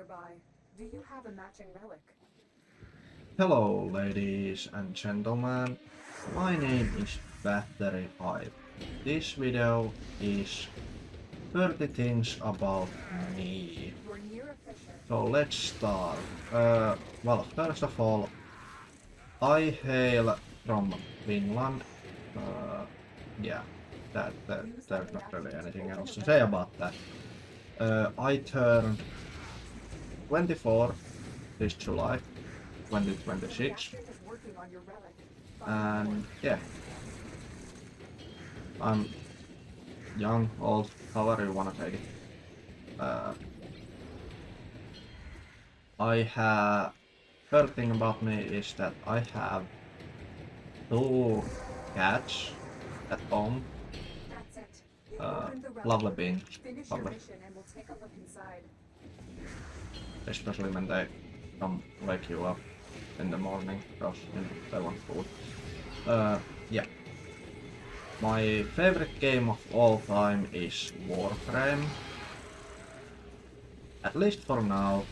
nearby. Do you have a matching relic? Hello, ladies and gentlemen. My name is Battery Hype. This video is 30 things about me. You're near efficient. So let's start. Well, first of all, I hail from Finland. Uh, yeah, there's not really anything else to say about that. I turned 24 this July, 2026, Sebastian is working on your relic. Find more. and yeah, I'm young, old, however you wanna take it. Uh, I have Third thing about me is that I have two cats at home. That's it. Open the relic. Lovely beings, Finish your lovely, mission and we'll take a look inside. especially when they come wake you up in the morning because they want food. Yeah. My favorite game of all time is Warframe. At least for now.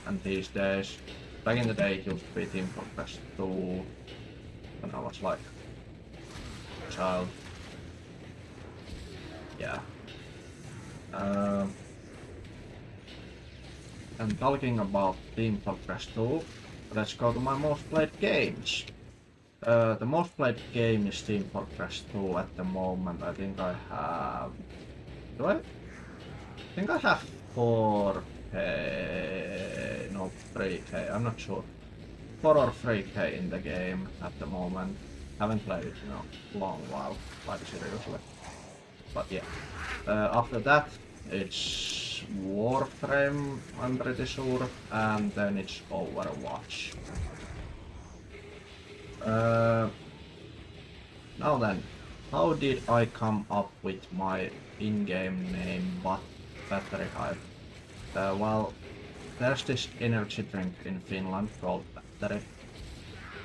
And these days, back in the day it used to be Team Fortress 2 when I was like a child. Yeah. And talking about Team Fortress 2, let's go to my most played games. The most played game is Team Fortress 2 at the moment. I think I have... Do I? I think I have 4K... No, 3K, I'm not sure. 4 or 3K in the game at the moment. Haven't played it in a long while, like seriously. But yeah. After that, it's Warframe, I'm pretty sure, and then it's Overwatch. Now then, how did I come up with my in-game name Battery Hype? Well, there's this energy drink in Finland called Battery,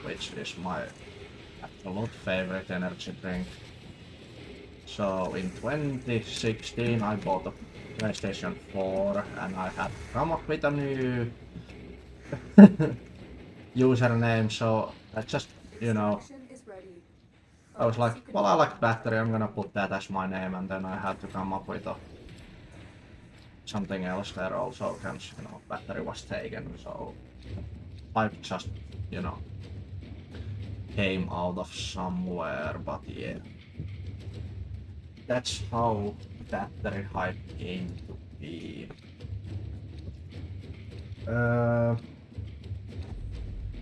which is my absolute favorite energy drink. So in 2016 I bought a PlayStation 4 and I had come up with a new username, so I just, Extraction is ready. I was like, well, I like Battery, I'm gonna put that as my name, and then I had to come up with something else there also, since, Battery was taken, so I just, came out of somewhere, but yeah. That's how Battery Hype came to be.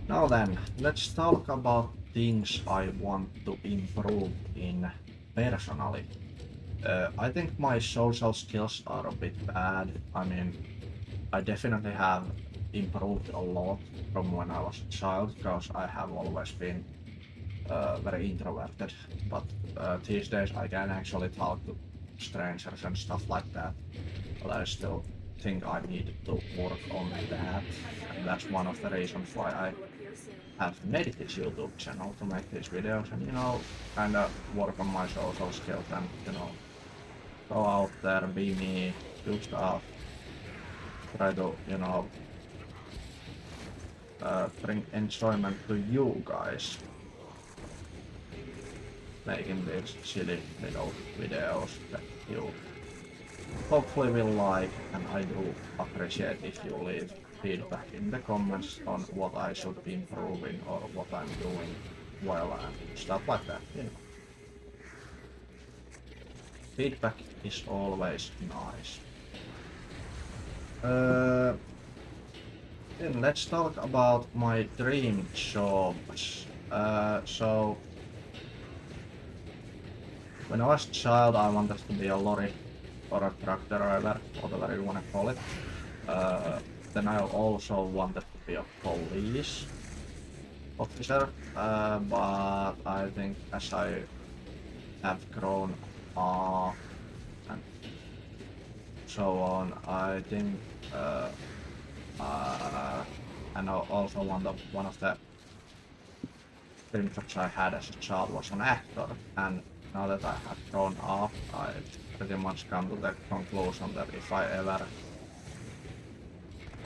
Now then, let's talk about things I want to improve in personally. I think my social skills are a bit bad. I mean, I definitely have improved a lot from when I was a child, because I have always been very introverted, but these days I can actually talk to strangers and stuff like that, but I still think I need to work on that, and that's one of the reasons why I have made this YouTube channel, to make these videos and, kind of work on my social skills and, go out there, be me, do stuff, try to, bring enjoyment to you guys, making these silly little videos that you hopefully will like, and I do appreciate if you leave feedback in the comments on what I should be improving or what I'm doing well and stuff like that, Feedback is always nice. Then let's talk about my dream jobs. So when I was a child, I wanted to be a lorry or a truck driver, whatever you want to call it. Then I also wanted to be a police officer, but I think as I have grown up and so on, I think and also one of the dream jobs I had as a child was an actor, and now that I have grown up, I pretty much come to the conclusion that if I ever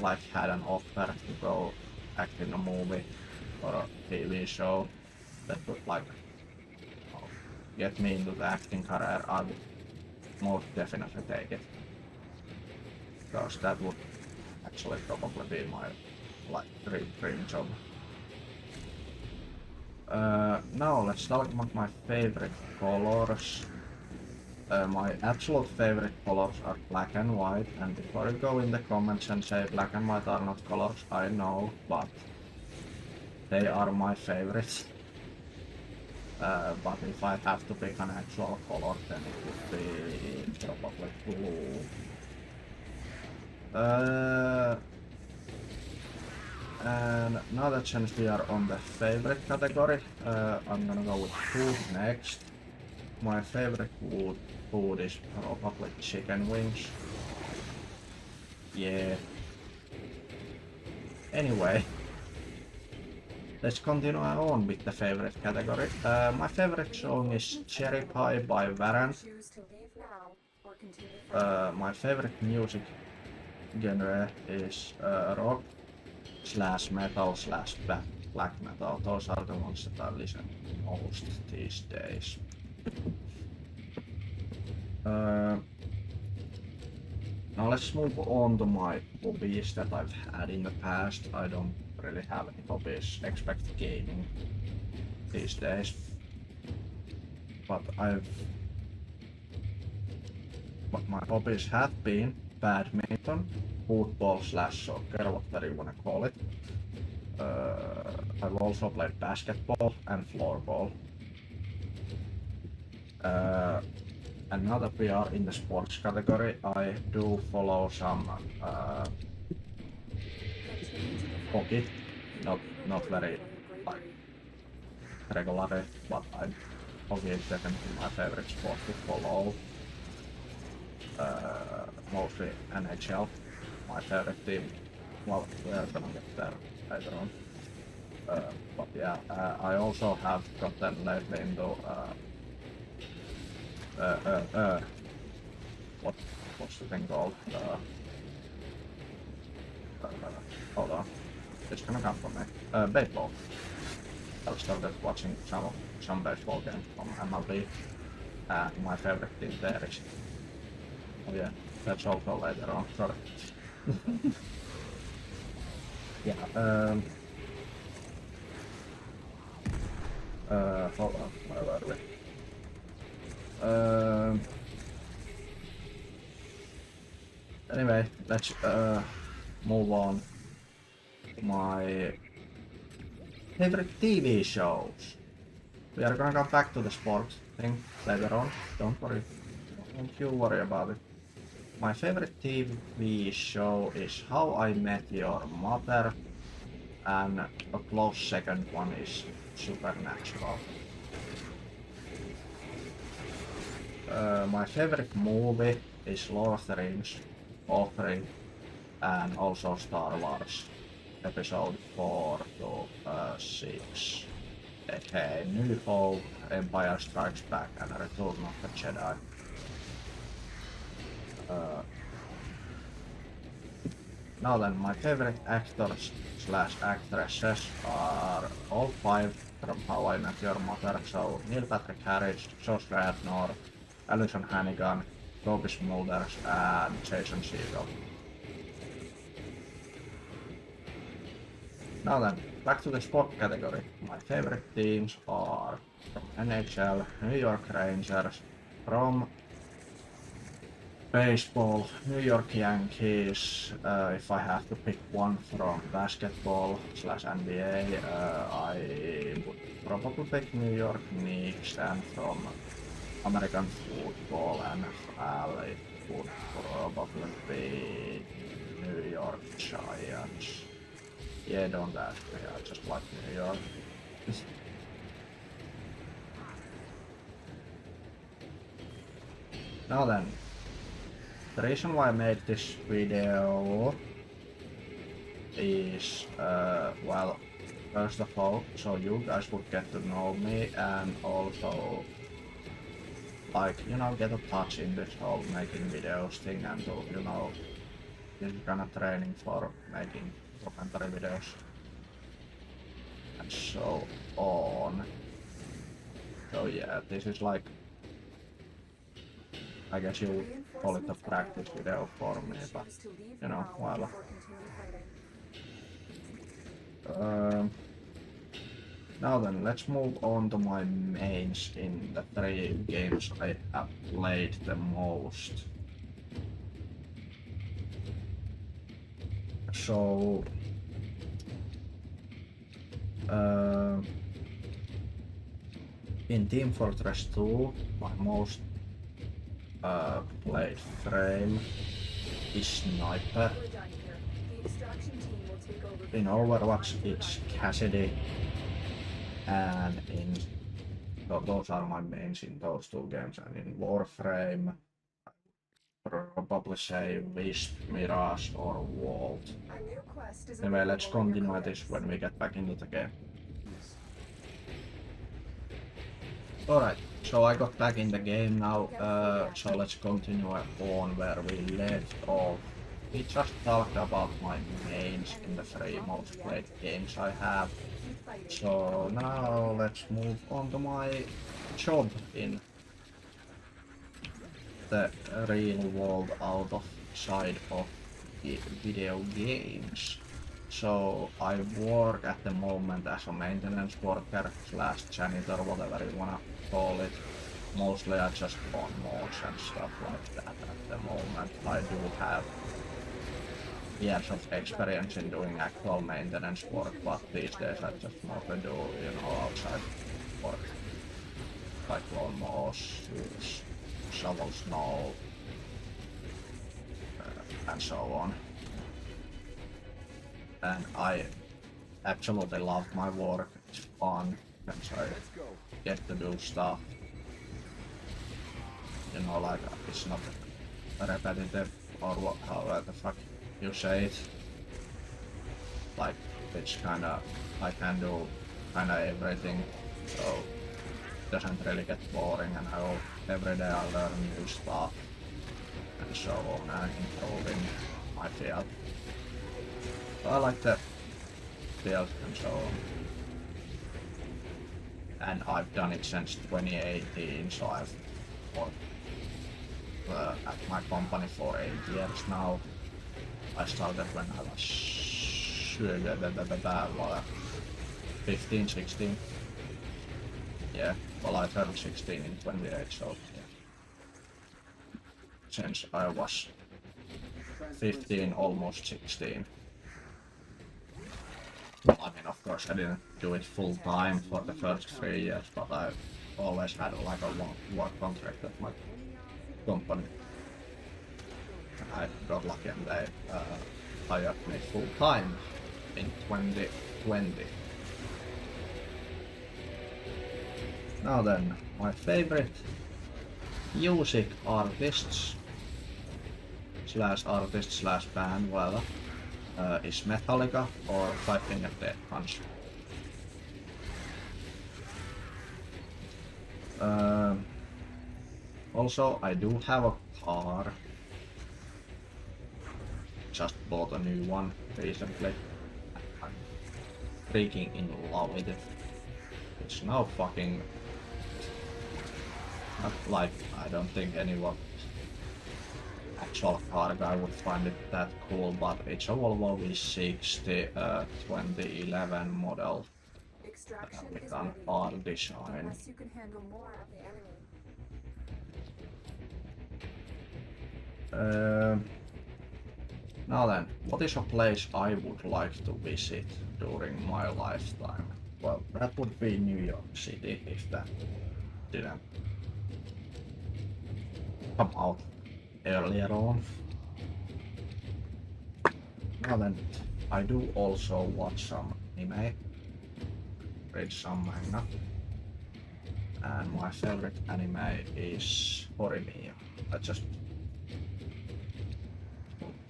like had an offer to go act in a movie or a TV show that would like get me into the acting career, I would most definitely take it. Because that would actually probably be my like dream job. Now let's talk about my favorite colors. My absolute favorite colors are black and white, and before you go in the comments and say black and white are not colors, I know, but they are my favorites. But if I have to pick an actual color, then it would be probably blue. And now that since we are on the favorite category, I'm gonna go with food next. My favorite food is probably chicken wings. Yeah. Anyway, let's continue on with the favorite category. My favorite song is Cherry Pie by Varan. Choose to leave now or continue. My favorite music genre is rock slash metal slash black metal. Those are the ones that I listen most these days. Now let's move on to my hobbies that I've had in the past. I don't really have any hobbies except gaming these days. But my hobbies have been badminton, football slash soccer, whatever you wanna call it. I've also played basketball and floorball. And now that we are in the sports category, I do follow some hockey, not very like regularly, but hockey is definitely my favorite sport to follow. Mostly NHL, my favorite team. Well, we're gonna get there later on. But yeah, I also have gotten lately into what's the thing called? Hold on, it's gonna come from me. Baseball. I started watching some baseball games from MLB. My favorite team there is. Oh yeah, that's also later on. Sorry. Yeah. Hold on. Where were we? Anyway, let's move on to my favorite TV shows. We are gonna come back to the sports thing later on. Don't worry. Don't you worry about it. My favorite TV show is How I Met Your Mother, and a close second one is Supernatural. My favorite movie is Lord of the Rings, all three, and also Star Wars, episode 4 to 6. Okay, New Hope, Empire Strikes Back, and Return of the Jedi. Now then, my favorite actors slash actresses are all 5 from How I Met Your Mother, so Neil Patrick Harris, Josh Radnor, Alison Hannigan, Toby Smulders, and Jason Segel. Now then, back to the sport category. My favorite teams are from NHL, New York Rangers, from baseball, New York Yankees. If I have to pick one from basketball slash NBA, I would probably pick New York Knicks, and from American football, NFL, it would probably be New York Giants. Yeah, don't ask me, I just like New York. Now then, the reason why I made this video is, well, first of all, so you guys would get to know me, and also, like, you know, get a touch in this whole making videos thing, and to, you know, this is kinda training for making commentary videos and so on. So yeah, this is like, I guess you would call it a practice video for me, but you know, well. Now then, let's move on to my mains in the 3 games I have played the most. So, in Team Fortress 2, my most played frame is Sniper. In Overwatch, it's Cassidy, and in those are my mains in those 2 games. And in Warframe, probably say Wisp, Mirage, or Vault. Anyway, let's continue this when we get back into the game. Alright, so I got back in the game now, so let's continue on where we left off. We just talked about my mains in the 3 most played games I have. So now let's move on to my job in the real world outside of video games. So I work at the moment as a maintenance worker / janitor, whatever you wanna call it. Mostly I just on mods and stuff like that at the moment. I do have years of experience in doing actual maintenance work, but these days I just mostly do, you know, outside work. Like lawnmowers, shovel snow, and so on. And I absolutely love my work. It's fun, and I get to do stuff. You know, like it's not repetitive or what, how the fuck you say it. Like it's kinda, I can do kinda everything, so it doesn't really get boring, and every day I learn new stuff and so on, and improving my field. So I like the field and so on. And I've done it since 2018, so I've worked at my company for 8 years now. I started when I was 15, 16. Yeah, well I turned 16 in 28, so yeah. Since I was 15, almost 16. I mean, of course I didn't do it full time for the first 3 years, but I always had like a work contract at my company. I got lucky and they hired me full time in 2020. Now then, my favorite music artists / band, well, is Metallica or Five Finger Death Punch. Also, I do have a car. Just bought a new one recently. I'm freaking in love with it. It's now fucking... not like, I don't think anyone actual car guy would find it that cool, but it's a Volvo V60 2011 model with an art design. Now then, what is a place I would like to visit during my lifetime? Well, that would be New York City if that didn't come out earlier on. Now then, I do also watch some anime, read some manga, and my favorite anime is Horimiya. I just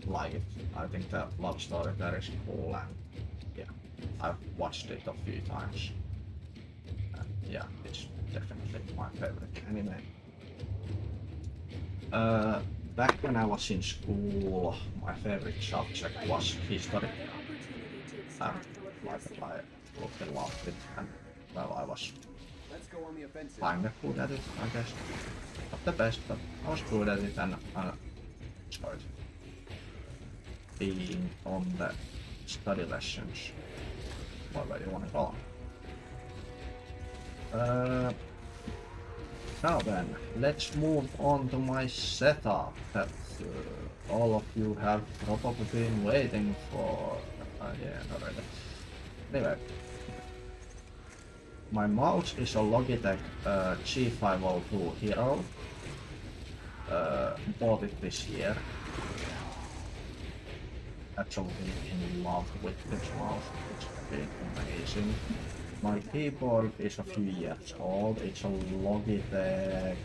like it. I think the love story there is cool, and yeah, I've watched it a few times. And yeah, it's definitely my favorite anime. back when I was in school, my favorite subject was history. And like I absolutely loved it, and well, I was Let's go on the offensive. kinda good at it, I guess. Not the best, but I was good at it, and enjoyed being on the study lessons, whatever you want to call them. Now then, let's move on to my setup that all of you have probably been waiting for. Yeah, already. Anyway, my mouse is a Logitech G502 Hero. Bought it this year. Absolutely in love with this mouse. It's been amazing. My keyboard is a few years old. It's a Logitech.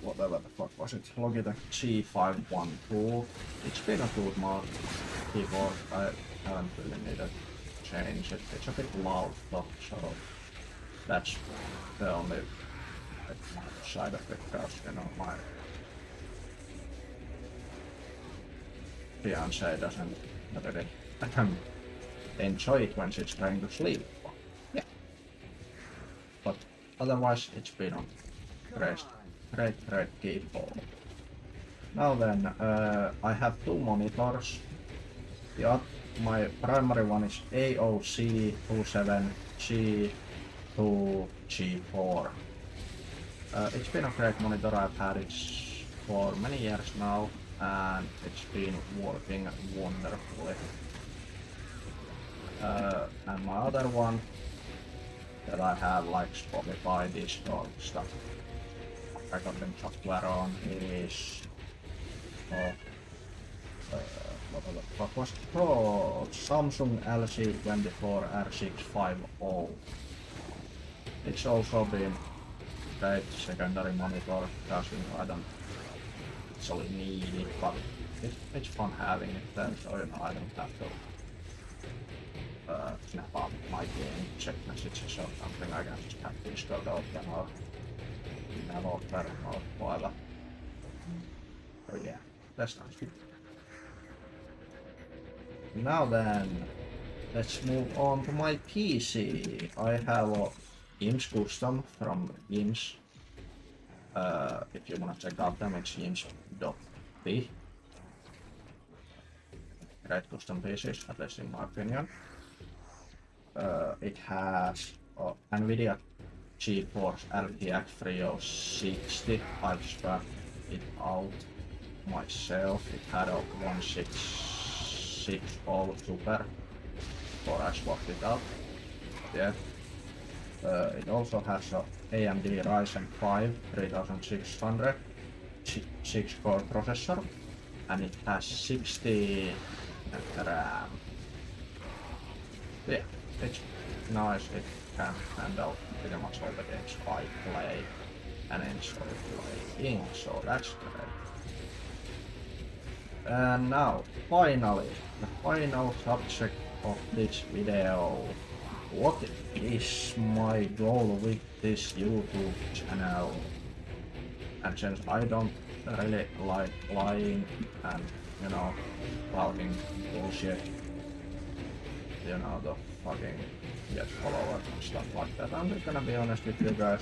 Whatever the fuck was it? Logitech G512. It's been a good mouse keyboard. I haven't really needed to change it. It's a bit loud though, so that's the only side effect, because you know my fiance doesn't really enjoy it when she's trying to sleep. Yeah. But otherwise it's been a great keyboard. Now then, I have two monitors. My primary one is AOC 27G2G4. It's been a great monitor. I've had it for many years now, and it's been working wonderfully. And my other one that I have, like Spotify, Discord stuff, recording software on, is what was it called? Samsung LC24 R650. It's also been great secondary monitor, because you know I don't actually need it, but it's fun having it there, so you know I don't have to snap up my game, check messages or something. I can just have Discord open or email open or whatever. So yeah, that's nice. Now then, let's move on to my PC. I have a Games Custom from Games. If you wanna check out them, it's games.p. Great custom PCs, at least in my opinion. It has NVIDIA GeForce RTX 3060. I've swapped it out myself. It had a 1660 Super before I swapped it out. Yeah. It also has a AMD Ryzen 5 3600 6-core processor, and it has 60 RAM. Yeah, it's nice. It can handle pretty much all the games I play and enjoy playing, so that's great. And now, finally, the final subject of this video. What is my goal with this YouTube channel? And since I don't really like lying and, you know, talking bullshit, you know, the fucking get followers and stuff like that, I'm just gonna be honest with you guys.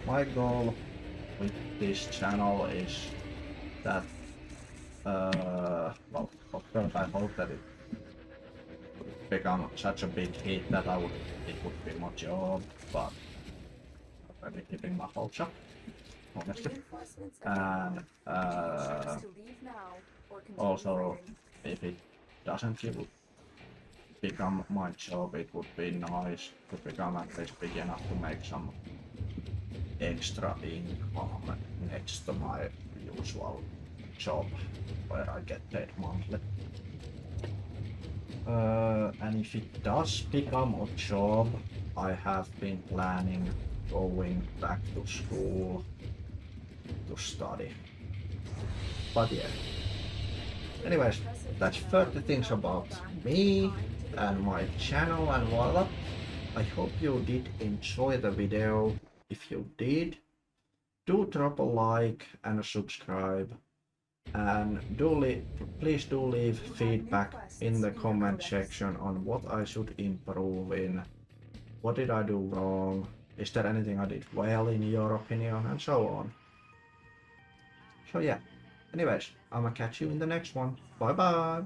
My goal with this channel is that, well, of course I hope that it become such a big hit that it would be my job, but I'm really keeping my hopes up, honestly. And also, if it doesn't become my job, it would be nice to become at least big enough to make some extra income next to my usual job, where I get paid monthly. And if it does become a job, I have been planning going back to school to study. But yeah. Anyways, that's 30 things about me and my channel and voila. I hope you did enjoy the video. If you did, do drop a like and a subscribe. And please do leave feedback in the comment section on what I should improve in. What did I do wrong? Is there anything I did well in your opinion? And so on. So yeah. Anyways, I'ma catch you in the next one. Bye bye!